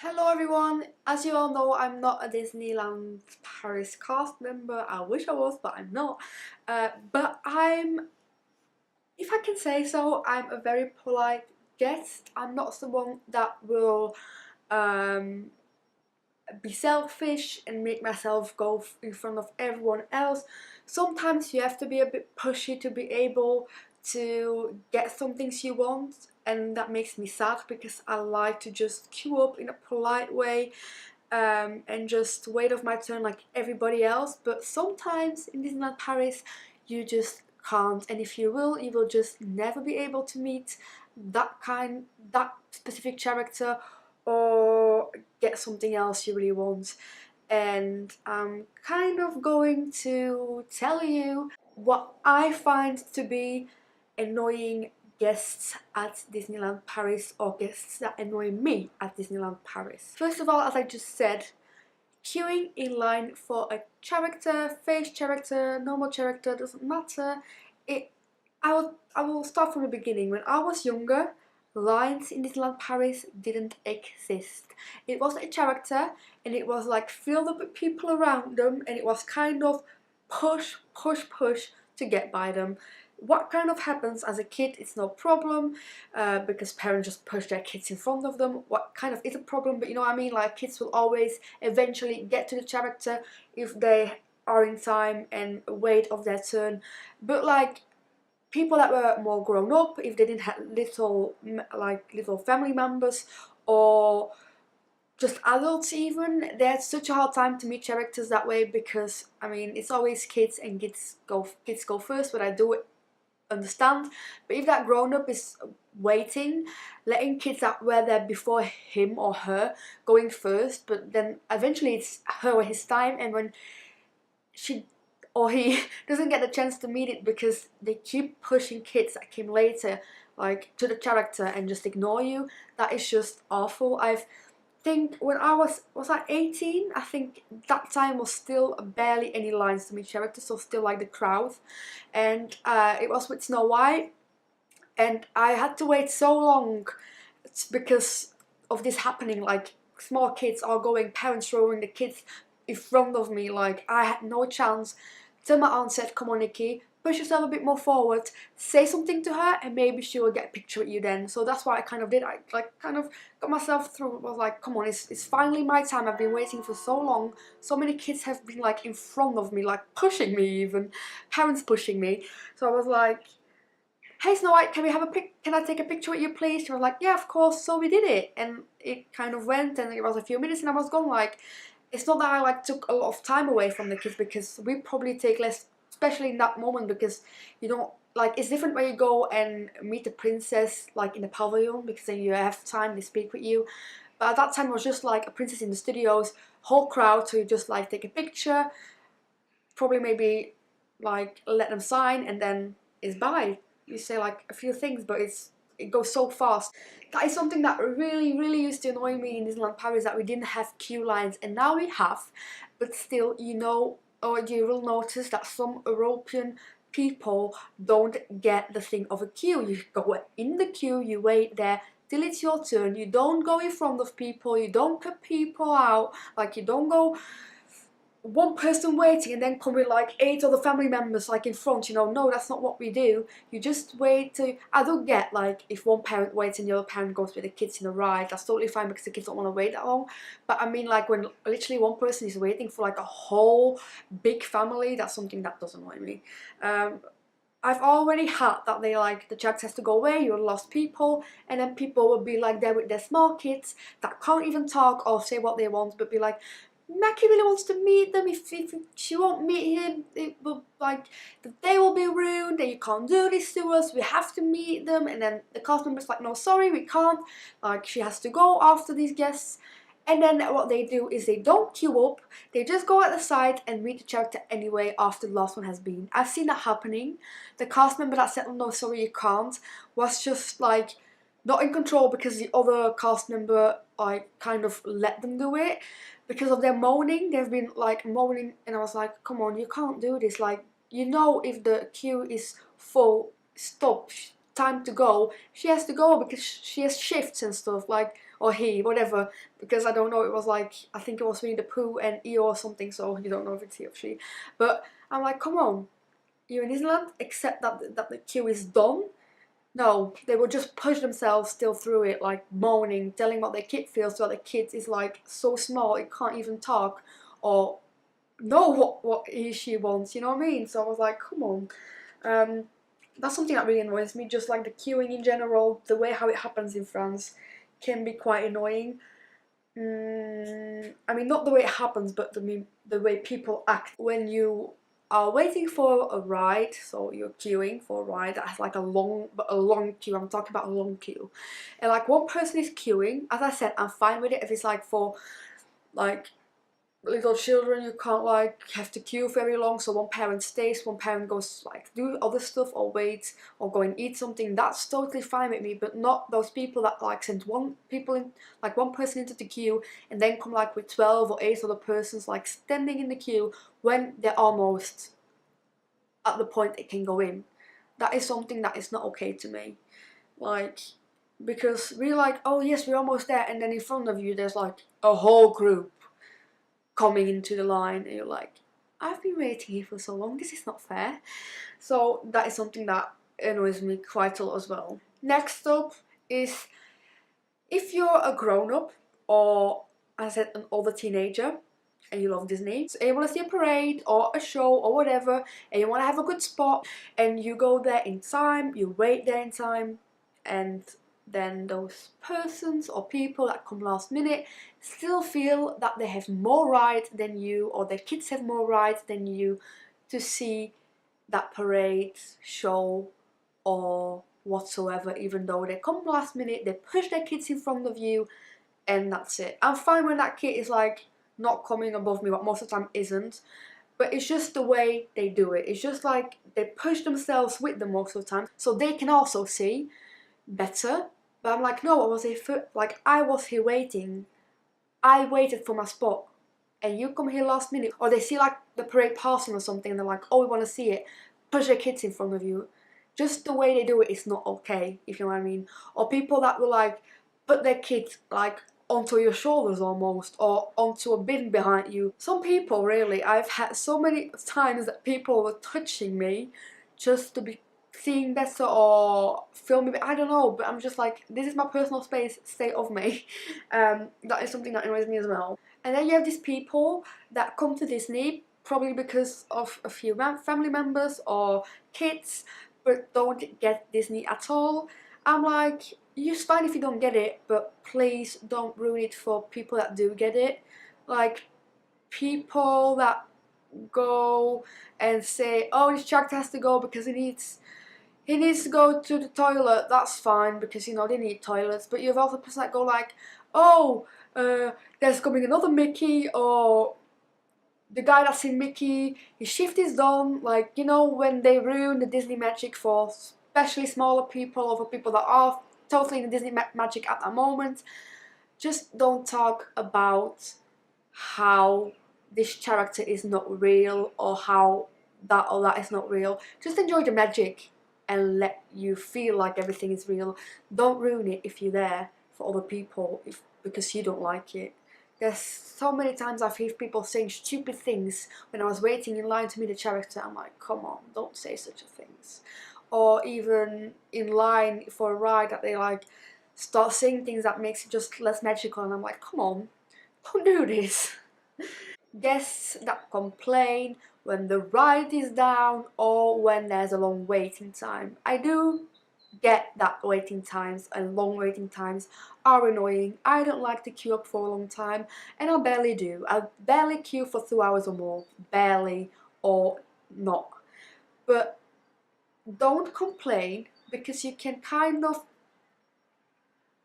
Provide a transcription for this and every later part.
Hello everyone, as you all know I'm not a Disneyland Paris cast member. I wish I was, but I'm not. But if I can say so, I'm a very polite guest. I'm not someone that will um, be selfish and make myself go in front of everyone else. Sometimes you have to be a bit pushy to be able to get some things you want, and that makes me sad because I like to just queue up in a polite way and just wait off my turn like everybody else. But sometimes in Disneyland Paris you just can't, and if you will just never be able to meet that specific character or get something else you really want. And I'm kind of going to tell you what I find to be annoying guests at Disneyland Paris, or guests that annoy me at Disneyland Paris. First of all, as I just said, queuing in line for a character, face character, normal character, doesn't matter. I will start from the beginning. When I was younger, lines in Disneyland Paris didn't exist. It was a character and it was like filled up with people around them, and it was kind of push, push, push to get by them. What kind of happens as a kid, it's no problem because parents just push their kids in front of them. What kind of is a problem, but you know what I mean, like kids will always eventually get to the character if they are in time and wait of their turn. But like people that were more grown up, if they didn't have little family members or just adults even, they had such a hard time to meet characters that way because I mean it's always kids and kids go first, but I do understand. But if that grown up is waiting, letting kids that were there before him or her going first, but then eventually it's her or his time, and when she or he doesn't get the chance to meet it because they keep pushing kids that came later like to the character and just ignore you, that is just awful. I think when I was I 18? I think that time was still barely any lines to meet characters, so still like the crowd, and it was with Snow White, and I had to wait so long because of this happening. Like small kids are going, parents throwing the kids in front of me, like I had no chance. Till my aunt said, "Come on, Nikki, push yourself a bit more forward, say something to her, and maybe she will get a picture with you then." So that's what I kind of did. I like kind of got myself through. Was like, "Come on, it's finally my time. I've been waiting for so long. So many kids have been like in front of me, like pushing me, even parents pushing me." So I was like, "Hey Snow White, can we have a Can I take a picture with you, please?" She was like, "Yeah, of course." So we did it, and it kind of went, and it was a few minutes, and I was gone. Like, it's not that I like took a lot of time away from the kids because we probably take less, especially in that moment, because you don't like it's different when you go and meet the princess like in the pavilion, because then you have time to speak with you. But at that time it was just like a princess in the studios, whole crowd, so you just like take a picture, probably maybe like let them sign, and then it's bye. You say like a few things, but it goes so fast. That is something that really used to annoy me in Disneyland Paris, that we didn't have queue lines, and now we have. But still, you know, or you will notice that some European people don't get the thing of a queue. You go in the queue, you wait there till it's your turn. You don't go in front of people, you don't cut people out, like you don't go one person waiting and then come with like 8 other family members like in front, you know. No, that's not what we do. You just wait to, I don't get like if one parent waits and the other parent goes with the kids in a ride, that's totally fine because the kids don't want to wait that long. But I mean like when literally one person is waiting for like a whole big family, that's something that does annoy me. I've already had that they like the chat has to go away, you're lost people, and then people will be like there with their small kids that can't even talk or say what they want, but be like, Mackie really wants to meet them. If she won't meet him, it will like the day will be ruined, and you can't do this to us. We have to meet them. And then the cast member's like, "No, sorry, we can't." Like she has to go after these guests. And then what they do is they don't queue up. They just go at the side and meet the character anyway after the last one has been. I've seen that happening. The cast member that said, "Oh, no, sorry, you can't," was just like not in control because the other cast member like kind of let them do it. Because of their moaning, they've been like moaning, and I was like, "Come on, you can't do this. Like, you know, if the queue is full, stop, time to go." She has to go because she has shifts and stuff. Like, or he, whatever, because I don't know, it was like, I think it was Winnie the Pooh and Eeyore or something, so you don't know if it's he or she. But I'm like, come on, you're in Disneyland, accept that the queue is done. No, they will just push themselves still through it, like moaning, telling what their kid feels, so the kid is like so small it can't even talk or know what he she wants, you know what I mean? So I was like, come on. That's something that really annoys me, just like the queuing in general, the way how it happens in France can be quite annoying. I mean, not the way it happens, but the way people act when you are waiting for a ride. So you're queuing for a ride that has like a long queue. I'm talking about a long queue, and like one person is queuing. As I said, I'm fine with it if it's like for like little children, you can't like have to queue very long, so one parent stays, one parent goes like do other stuff or wait or go and eat something. That's totally fine with me, but not those people that like send one person into the queue and then come like with 12 or 8 other persons like standing in the queue when they're almost at the point they can go in. That is something that is not okay to me, like, because we're like, oh yes, we're almost there, and then in front of you there's like a whole group coming into the line, and you're like, I've been waiting here for so long, this is not fair. So that is something that annoys me quite a lot as well. Next up is, if you're a grown-up, or as I said, an older teenager, and you love Disney, so you want to see a parade or a show or whatever, and you want to have a good spot, and you go there in time, you wait there in time, and then those persons or people that come last minute still feel that they have more right than you, or their kids have more right than you to see that parade, show, or whatsoever, even though they come last minute, they push their kids in front of you, and that's it. I'm fine when that kid is like not coming above me, but most of the time isn't. But it's just the way they do it. It's just like they push themselves with them most of the time, so they can also see better. But I'm like, no, I was here waiting. I waited for my spot, and you come here last minute. Or they see like the parade passing or something, and they're like, oh, we want to see it. Push their kids in front of you. Just the way they do it is not okay, if you know what I mean. Or people that will like put their kids like onto your shoulders almost, or onto a bin behind you. Some people, really, I've had so many times that people were touching me just to be seeing better or filming me. I don't know, but I'm just like, this is my personal space, stay off me. That is something that annoys me as well. And then you have these people that come to Disney probably because of a few family members or kids, but don't get Disney at all. I'm like, it's fine if you don't get it, but please don't ruin it for people that do get it. Like, people that go and say, oh, this character has to go because he needs to go to the toilet. That's fine, because you know they need toilets. But you have other person that go like, oh, there's coming another Mickey, or the guy that's in Mickey, his shift is done. Like, you know, when they ruin the Disney magic for especially smaller people, or for people that are totally in the Disney magic at that moment. Just don't talk about how this character is not real, or how that or that is not real. Just enjoy the magic and let you feel like everything is real. Don't ruin it if you're there for other people because you don't like it. There's so many times I've heard people saying stupid things when I was waiting in line to meet a character. I'm like, come on, don't say such things. Or even in line for a ride, that they like start saying things that makes it just less magical, and I'm like, come on, don't do this. Guests that complain when the ride is down or when there's a long waiting time. I do get that waiting times and long waiting times are annoying. I don't like to queue up for a long time, and I barely do. I barely queue for 2 hours or more. Barely or not. But don't complain, because you can kind of,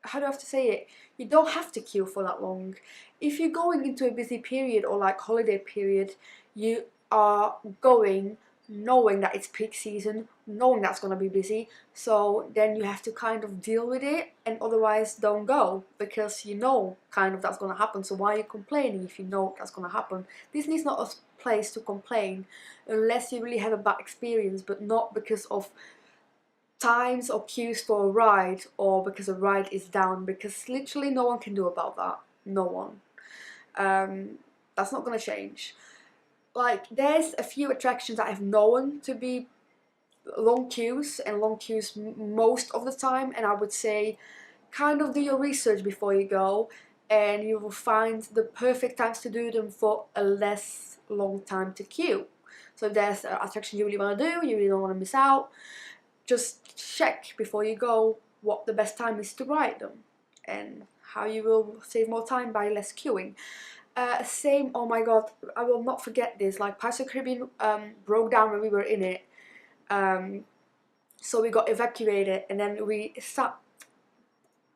how do I have to say it? You don't have to queue for that long. If you're going into a busy period or like holiday period, you are going knowing that it's peak season, knowing that's going to be busy, so then you have to kind of deal with it, and otherwise don't go, because you know kind of that's going to happen. So why are you complaining if you know that's going to happen? Disney's not a place to complain unless you really have a bad experience, but not because of times or queues for a ride, or because a ride is down, because literally no one can do about that. No one. That's not gonna change. Like, there's a few attractions that I've known to be long queues most of the time, and I would say kind of do your research before you go, and you will find the perfect times to do them for a less long time to queue. So if there's an attraction you really want to do, you really don't want to miss out, just check before you go what the best time is to ride them and how you will save more time by less queuing. Same, oh my god, I will not forget this, like Pirates of the Caribbean broke down when we were in it. So we got evacuated, and then we sat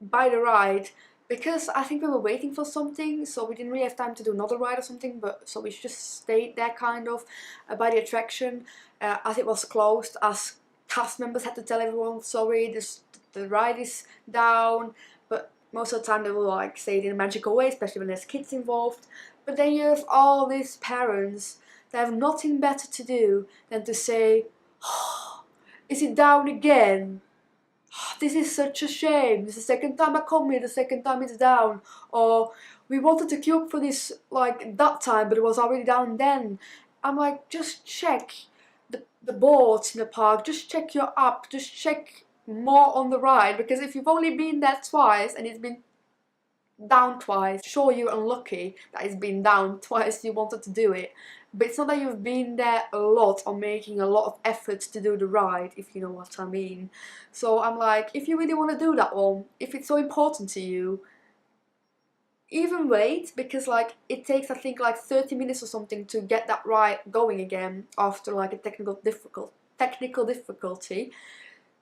by the ride because I think we were waiting for something, so we didn't really have time to do another ride or something, but so we just stayed there kind of by the attraction as it was closed. As cast members had to tell everyone, sorry, the ride is down, but most of the time they will like say it in a magical way, especially when there's kids involved. But then you have all these parents that have nothing better to do than to say, oh, is it down again? This is such a shame. This is the second time I come here, the second time it's down. Or we wanted to queue up for this like that time, but it was already down then. I'm like, just check the boards in the park, just check your app, just check more on the ride, because if you've only been there twice and it's been down twice, sure, you're unlucky that it's been down twice, you wanted to do it, but it's not that you've been there a lot or making a lot of efforts to do the ride, if you know what I mean. So I'm like, if you really want to do that one, if it's so important to you, even wait, because like it takes I think like 30 minutes or something to get that ride going again after like a technical difficulty.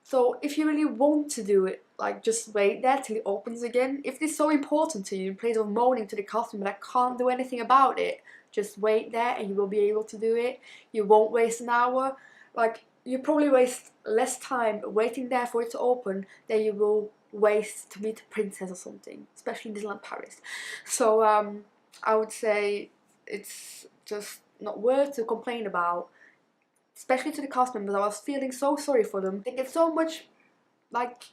So if you really want to do it, like just wait there till it opens again. If it's so important to you, in place of moaning to the customer that I can't do anything about it, just wait there and you will be able to do it. You won't waste an hour. Like, you probably waste less time waiting there for it to open than you will waste to meet a princess or something, especially in Disneyland Paris. So I would say it's just not worth to complain about. Especially to the cast members, I was feeling so sorry for them. They get so much, like,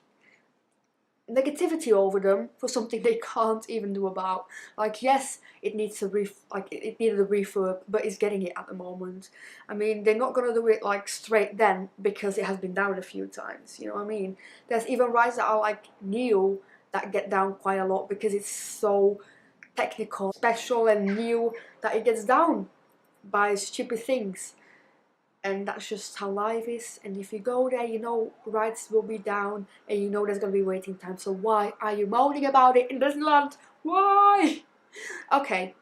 negativity over them for something they can't even do about. Like, yes, it needs it needed a refurb, but it's getting it at the moment. I mean, they're not gonna do it like straight then because it has been down a few times. You know what I mean? There's even rides that are like new that get down quite a lot because it's so technical, special, and new that it gets down by stupid things. And that's just how life is. And if you go there, you know rides will be down and you know there's gonna be waiting time. So why are you moaning about it in Disneyland? Why? Okay,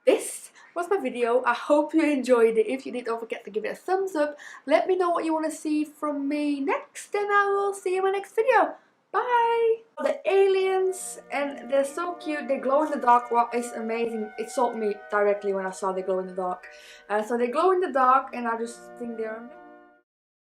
this was my video. I hope you enjoyed it. If you did, don't forget to give it a thumbs up. Let me know what you want to see from me next, and I will see you in my next video. Bye! The aliens, and they're so cute. They glow in the dark. Wow, it's amazing. It sold me directly when I saw they glow in the dark. So they glow in the dark, and I just think they're amazing.